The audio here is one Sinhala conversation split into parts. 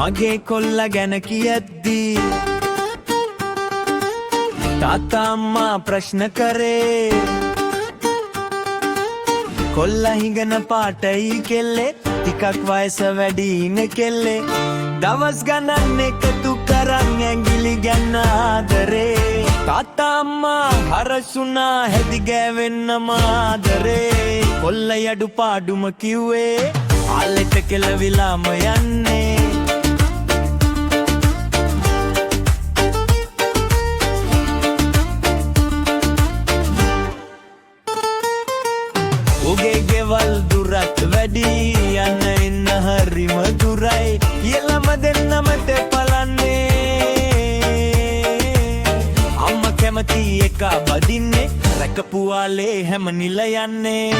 මගේ කොල්ල ගැන කියද්දී තාත්තා අම්මා ප්‍රශ්න කරේ කොල්ල හිඟන පාටයි කෙල්ලේ ටිකක් වයස වැඩි ඉන කෙල්ලේ දවස් ගණන් එකතු කරන් ඇඟිලි ගැන ආදරේ තාත්තා අම්මා හරසුනා හැදි ගෑවෙන්න මාදරේ කොල්ල යඩු පාඩුම කිව්වේ ආලෙට කෙලවිලාම යන්නේ උගේ ගෙවල් දුරත් වැඩි යන්න එන්න හරිම දුරයි කියලම දෙන්නම තෙපලන්නේ අම්ම කැමති එක බදින්නේ රැකපුවාලේ හැම නිල යන්නේ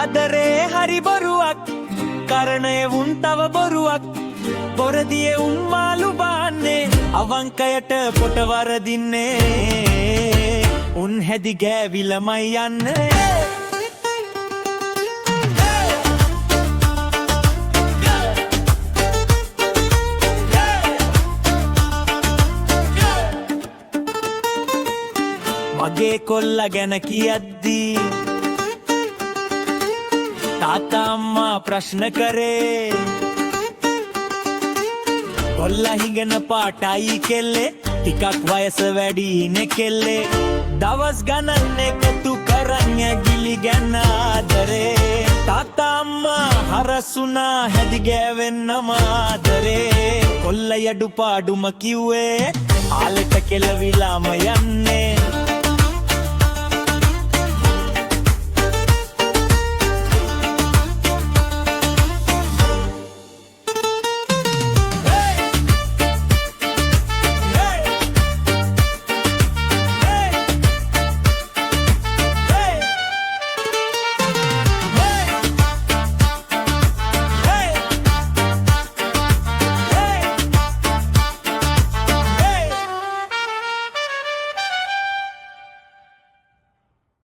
ආදරේ හරි බොරුවක් කරණය වුන් තව බොරුවක් බොරදියේ උම්මාලු බාන්නේ අවංකයට පොට වරදින්නේ උන් හැදි ගෑවිලමයි යන්නේ මගේ කොල්ල ගැන කියද්දී තාත්තා අම්මා ප්‍රශ්න කරේ කොල්ල හිඟන පාටයි කෙල්ලේ ටිකක් වයස වැඩි ඉන කෙල්ලේ දවස් ගණන් එකතු කරන් ඇඟිලි ගැන ආදරේ තාත්තා අම්මා හරසුනා හැදි ගෑවෙන්න මාදරේ කොල්ල යඩු පාඩුම කිව්වේ ආලෙට කෙලවිලාම යන්නේ